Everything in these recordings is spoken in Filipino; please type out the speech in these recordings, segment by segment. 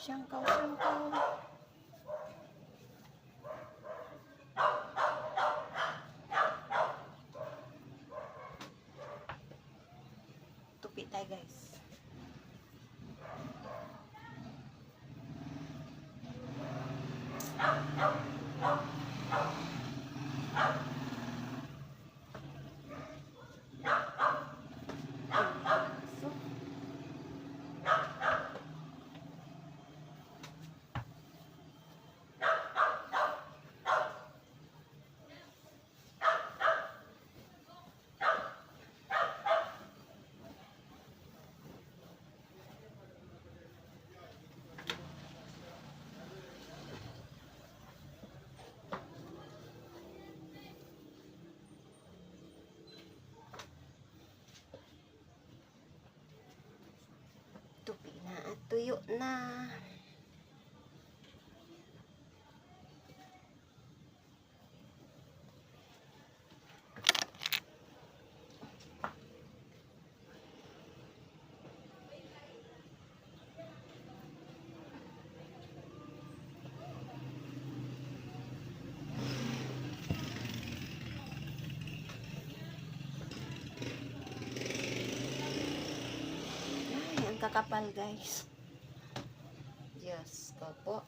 Siyangkaw, siyangkaw. Tupi tayo guys. Tupi na at tuyo na. Kakapal guys. Diyos ko po.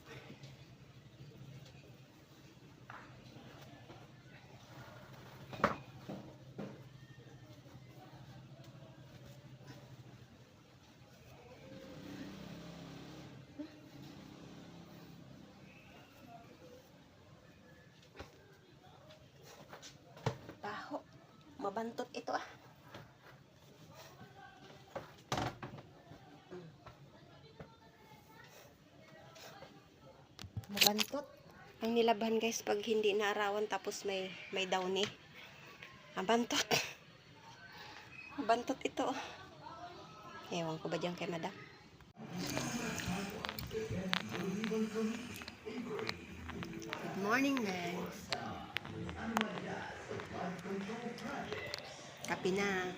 Baho. Mabantot ito ah. Mabantot. Ang nilabhan guys pag hindi naarawan tapos may downy. Mabantot. Mabantot ito. Ewan ko ba dyan kay madam. Good morning guys. Kape na.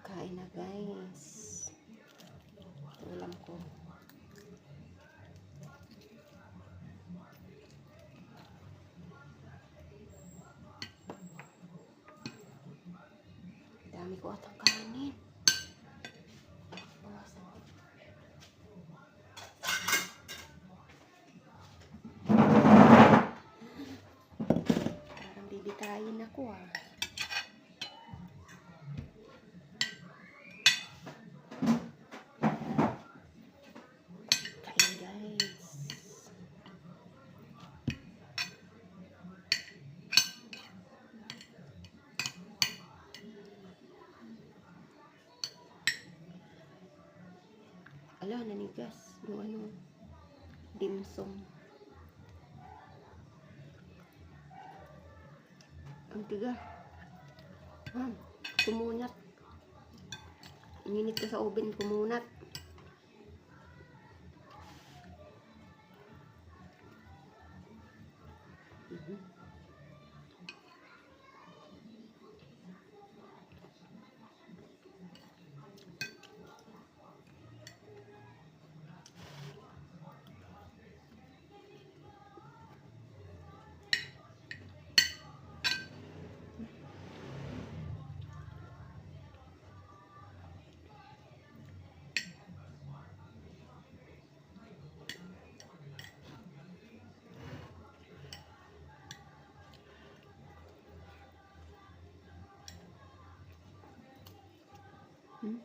Kain na guys. Ulam ko. Dami ko atang kanin. Parang bibitayin ako ah. Ala, nanigas. Yung ano, dimsum. Ang tiga. Kumunat. Ininit ka sa oven, kumunat. Hmm?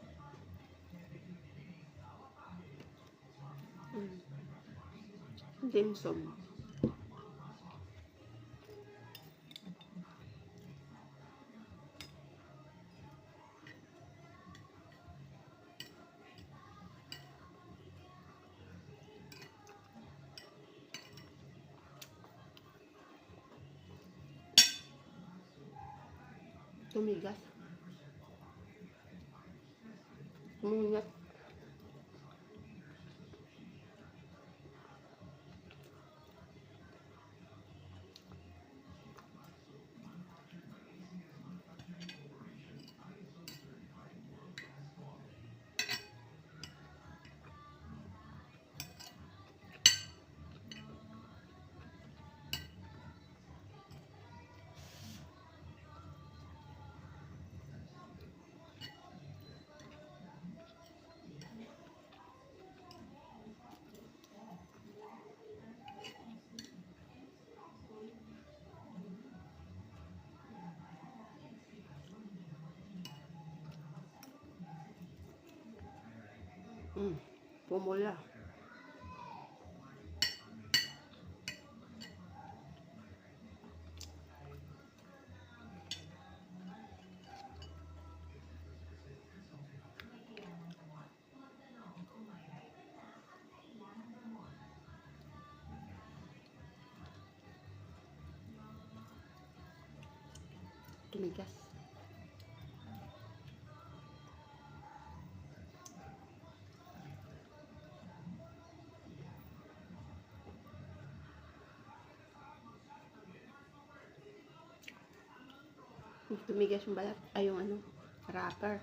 Hmm. Dim sum. Tumigas. Mungat. Pumula. Tumigas. Tumigas yung balat. Ay, yung ano, wrapper.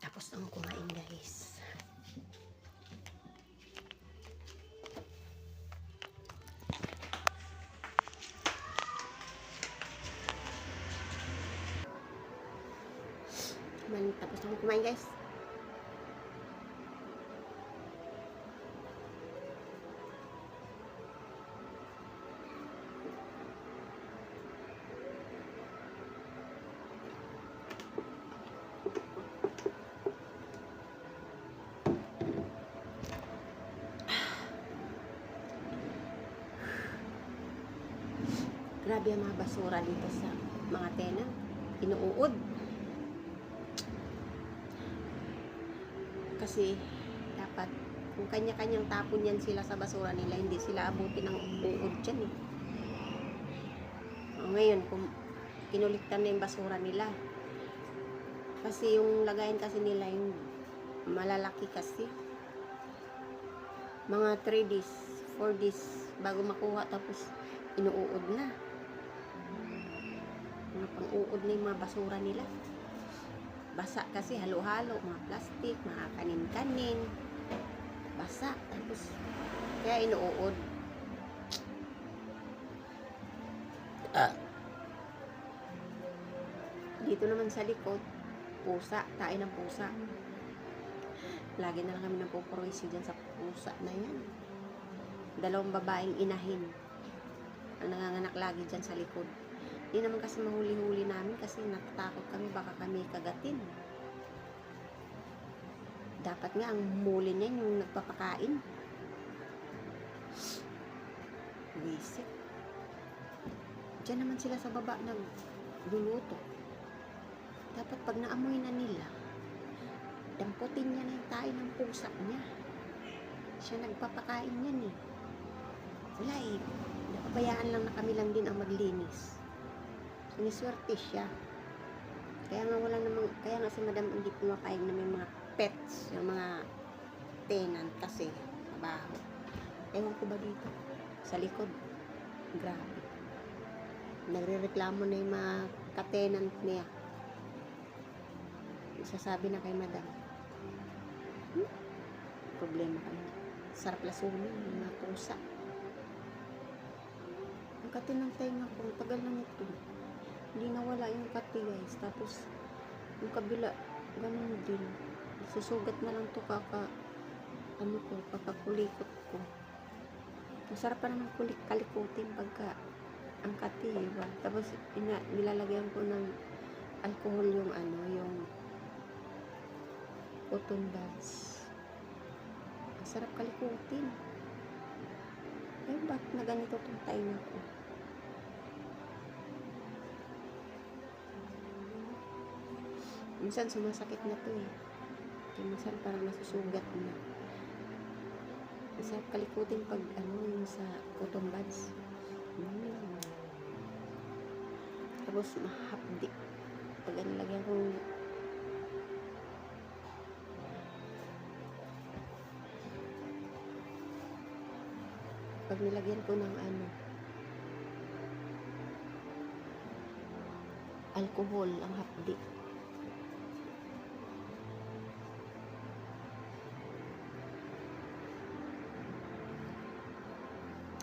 Tapos ang kumain, guys. Tapos ang kumain, guys. Grabe ang mga basura dito sa mga tenant. Inuud. Kasi dapat kung kanya-kanyang tapon yan sila sa basura nila, hindi sila abutin ng uod dyan eh. Ngayon, kung kinuliktan na yung basura nila. Kasi yung lagayan kasi nila yung malalaki kasi. Mga 3 days, 4 days bago makuha, tapos inuud na. Mga pang-uod na yung mga basura nila. Basa kasi, halo-halo, mga plastic, mga kanin-kanin. Basa, tapos kaya inuud. Dito naman sa likod, pusa, tayo ng pusa. Lagi na lang kami napupurwisi dyan sa pusa na yan. 2 babaeng inahin ang nanganganak lagi dyan sa likod. Hindi naman kasi mahuli-huli namin kasi natatakot kami baka kami kagatin. Dapat nga ang muli niyan yung nagpapakain. Wisit. Diyan naman sila sa baba nagluluto. Dapat pag naamoy na nila, damputin niya na yung tayo ng pusa niya. Siya nagpapakain yan eh. Wala eh. Napabayaan lang na kami lang din ang maglinis. Siniswerte siya. Kaya nga si madam hindi pumapayag na may mga pets, yung mga tenant kasi mabaho. Ewan ko ba dito? Sa likod. Grabe. Nagrereklamo na yung mga ka-tenant niya. Isasabi na kay madam. Hmm? Problema kami. Sarap lasunin, mga pusa. Ang kati ng tenga ko, tagal na nito. Hindi nawala yung kati guys. Tapos, yung kabila, ganun din. Susugat na lang to kakakulikot ko. Masarap pa naman kalikutin pagka ang kati, diba? Tapos, nilalagyan ko ng alcohol yung yung cotton buds. Ang sarap kalikutin. Ay, bakit na ganito itong tainga ko? Minsan sumasakit na to eh. Minsan parang nasusugat na. Ang sarap kalikutin pag yung sa cotton buds. Tapos mahapdi. Pag nilagyan kong nilagyan ko ng alcohol ang hapdi.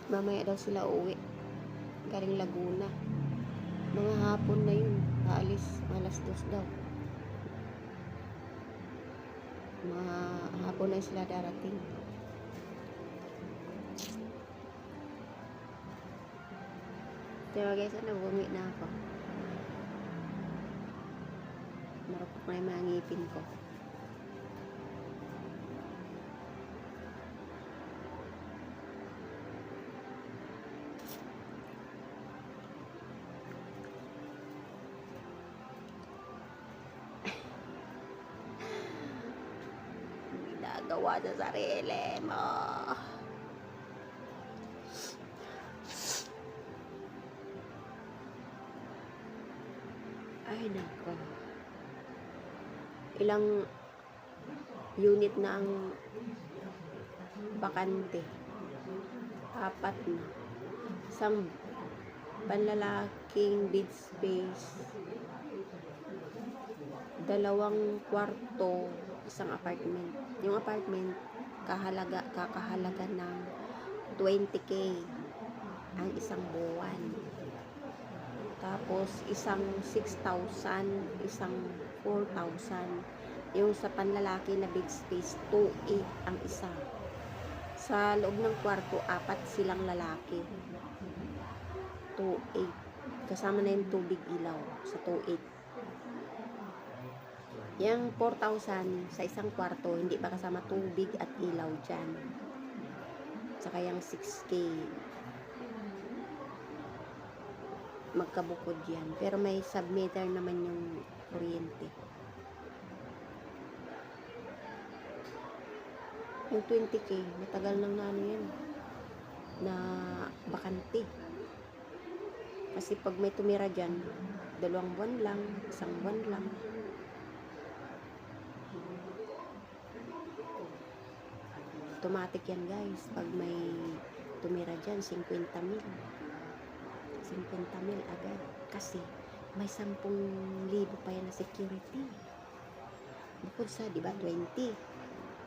Mamaya daw sila uuwi galing Laguna. Mga hapon na yun, aalis alas 2 daw. Mga hapon na sila darating. Pero guys, bumi na ako. Marupok na yung mga ngipin ko. Ginagawa sa sarili mo. Ay, nako. Ilang unit na ang bakante? 4 na. Isang panlalaking bed space. 2 kwarto, isang apartment. Yung apartment, kakahalaga ng 20K ang isang buwan. Tapos, isang 6,000, isang 4,000. Yung sa panlalaki na big space, 2,800 ang isa. Sa loob ng kwarto, 4 silang lalaki. 2,800. Kasama na yung tubig ilaw sa 2,800. Yung 4,000 sa isang kwarto, hindi pa kasama tubig at ilaw dyan. Saka yung 6K. Magkabukod yan. Pero may submeter naman yung kuryente. Yung 20K, matagal nang yan. Na bakante. Kasi pag may tumira dyan, 2 buwan lang, 1 buwan lang. Automatic yan guys. Pag may tumira dyan, 50 mil. 50 mil agad. Kasi may 10,000 pa yan na security. Bukod sa, di ba, 20.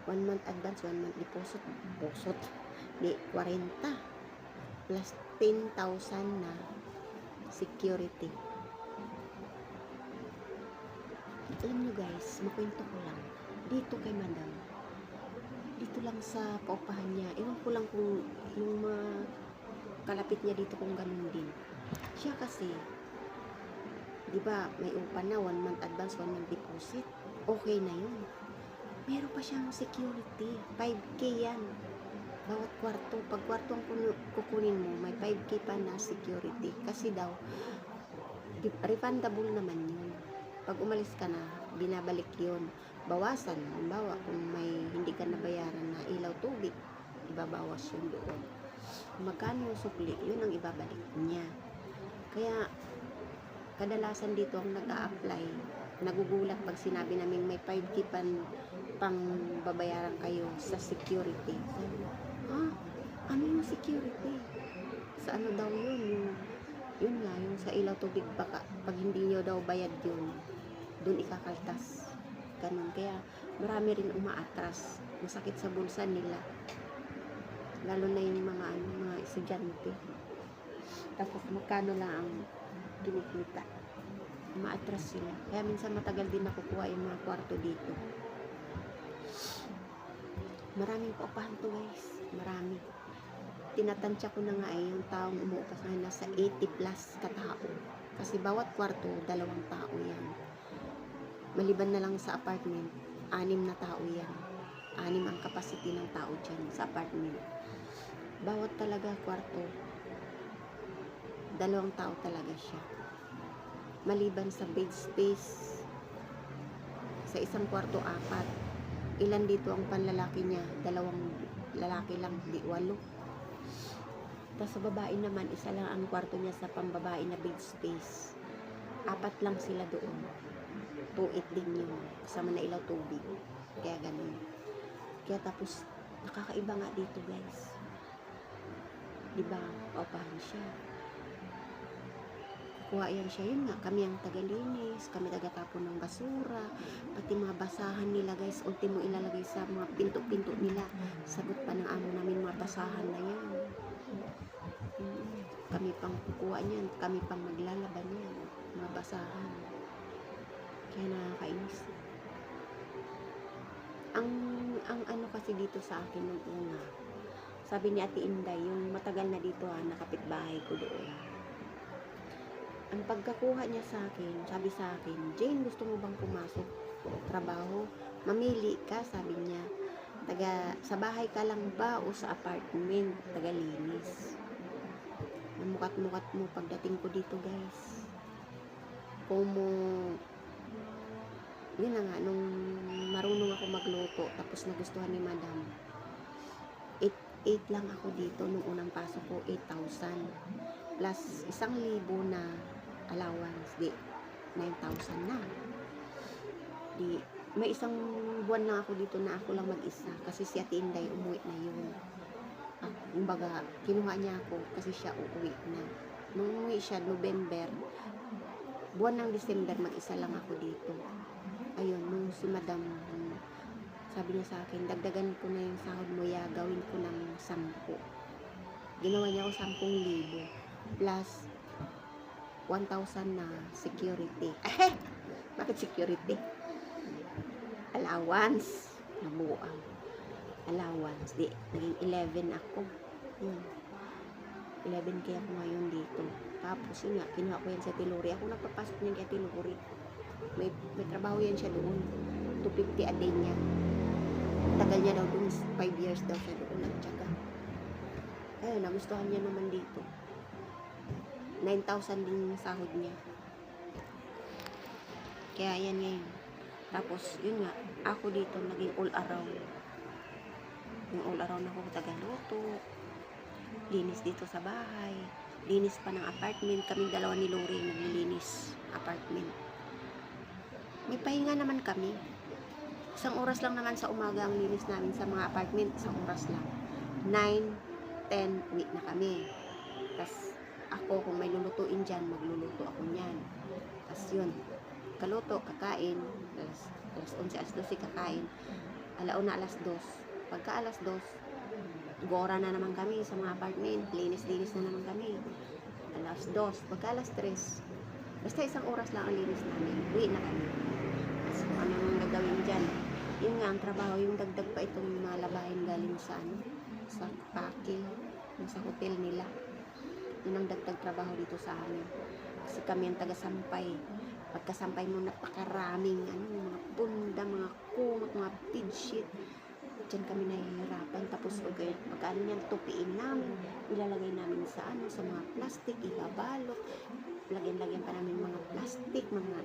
1 month advance, 1 month deposit. Di, 40. Plus 10,000 na security. Alam nyo guys, makwento ko lang. Dito kay madam. Dito lang sa paupahan niya. Ewan ko lang kung yung mga kalapit niya dito kung ganun din. Siya kasi, di ba, may upa na, 1 month advance, 1 month deposit. Okay na yun. Meron pa siyang security. 5K yan. Bawat kwarto. Pag kwarto ang kukunin mo, may 5K pa na security. Kasi daw, refundable naman yun. Pag umalis ka na, binabalik yun. Bawasan. Halimbawa, kung may hindi ka nabayaran na ilaw tubig, ibabawas yun doon. Magkano yung sukli, yun ang ibabalik niya. Kaya, kadalasan dito ang nag-a-apply, nagugulat pag sinabi namin may 5K pang babayaran kayo sa security. Sabi, ano yung security? Sa ano daw yun? Yun nga, yung sa ilaw tubig baka, pag hindi nyo daw bayad yun, dun ikakaltas. Ganun. Kaya, marami rin umaatras. Masakit sa bulsa nila. Lalo na yung mga estudyante. Tapos magkano lang ang kinikita. Umaatras sila. Kaya minsan matagal din nakukuha yung mga kwarto dito. Maraming paupahan to guys. Marami. Tinatansya ko na nga yung taong umuupas na nasa 80 plus katao. Kasi bawat kwarto, 2 tao yan. Maliban na lang sa apartment, 6 na tao yan. 6 ang capacity ng tao dyan sa apartment. Bawat talaga kwarto, 2 tao talaga siya. Maliban sa bed space, sa isang kwarto 4. Ilan dito ang panlalaki niya? 2 lalaki lang, di 8. Tapos sa babae naman, isa lang ang kwarto niya sa pambabae na bed space. 4 lang sila doon. 2-8 din yun. Kasama na ilaw tubig. Kaya ganun. Kaya tapos, nakakaiba nga dito guys. Diba? Paupahan siya. Kuha yan siya. Yun nga, kami ang tagalinis. Kami tagatapon ng basura. Pati mga basahan nila guys. Ultimo ilalagay sa mga pinto-pinto nila. Sagot pa ng amo namin mga basahan na yan. Kami pang kukuha niyan, kami pang maglalaban niyan, mga basahan. Kaya nakakainis. Ang ano kasi dito sa akin nung una, sabi ni Ate Inday, yung matagal na dito nakapitbahay ko doon. Ang pagkakuha niya sa akin, sabi sa akin, Jane, gusto mo bang pumasok trabaho? Mamili ka, sabi niya. Sa bahay ka lang ba o sa apartment? Tagalinis. Mukat-mukat mo pagdating ko dito guys. Yun na nga, nung marunong ako magluto, tapos nagustuhan ni madam, 8 lang ako dito nung unang pasok ko, 8,000 plus 1,000 na allowance, di 9,000 na. Di may isang buwan lang ako dito na ako lang mag-isa kasi si Ate Inday umuwi na yun. Kumbaga, kinuha niya ako kasi siya uuwi na. Nung umuwi siya, November, buwan ng December, mag-isa lang ako dito. Ayun, nung si madam, sabi niya sa akin, dagdagan ko na yung sahod mo, gawin ko ng 10. Ginawa niya ako 10,000 plus 1,000 na security. Bakit security? Allowance. Nabuang. Allowance. Di, naging 11 ako. 11 kaya ako ngayon dito. Tapos yun nga, kinuha ko yan sa Tiluri. Ako nagpapasok niyan kay Tiluri. May trabaho yan siya doon. 250 a day niya. Tagal niya daw doon. 5 years daw siya doon nagtsaga. Ayun, nagustuhan niya naman dito. 9,000 din yung sahod niya. Kaya yan ngayon. Tapos, yun nga, ako dito naging all around. Yung all around ako, tagaluto, linis dito sa bahay, linis pa ng apartment. Kaming dalawa ni Lori naglilinis apartment. May pahinga naman kami. 1 oras lang naman sa umaga ang linis namin sa mga apartment. 1 oras lang. 9, 10, uwi na kami. Tapos ako, kung may lulutuin dyan, magluluto ako niyan. Tapos yun, kaluto, kakain, alas 11, alas 12 kakain, alauna, alas 2. Pagka alas 2, gora na naman kami sa mga apartment, linis-linis na naman kami. Alas 2, pagka alas 3, basta 1 oras lang ang linis namin, uwi na kami. Tapos kung anong gagawin dyan, yun nga ang trabaho, yung dagdag pa itong mga labahin galing sa sa packing, sa hotel nila. Yun ang dagdag trabaho dito sa amin. Kasi kami ang taga-sampay. Pagkasampay mo, napakaraming mga bunda, mga kumot, mga bedsheet. Diyan kami nahihirapan. Tapos pagka yan, tupiin namin, ilalagay namin sa mga plastic, ibabalot. Lagyan pa namin mga plastic, mga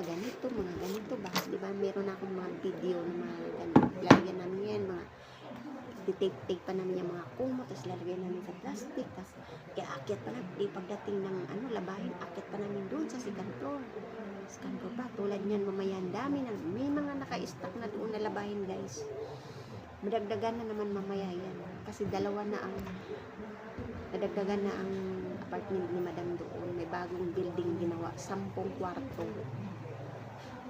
ganito ba? Diba, meron akong mga video na mga ganito. Lagyan namin yan, mga titake pa namin yung mga kumot, tapos lalagay namin sa plastic, tapos kaya pa namin, pagdating ng labahin, akyat pa namin doon sa second floor ba, tulad niyan mamaya ang dami may mga naka-stock na doon na labahin guys, madagdagan na naman mamaya yan, kasi nadagdagan na ang apartment ni madam doon, may bagong building ginawa, 10 kwarto,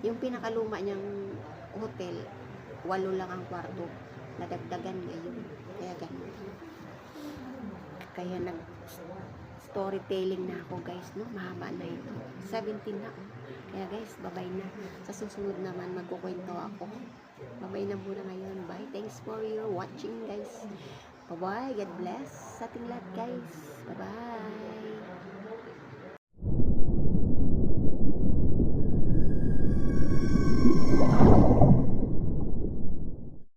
yung pinakaluma niyang hotel, 8 lang ang kwarto. Nadagdagan ngayon. Kaya ganun. Kaya storytelling na ako guys, no? Mahaba na ito. 17 na ako. Kaya guys, bye na. Sa susunod naman, magkukwento ako. Bye na muna ngayon. Bye. Thanks for your watching guys. Bye-bye. God bless sa ating lahat guys. Bye-bye.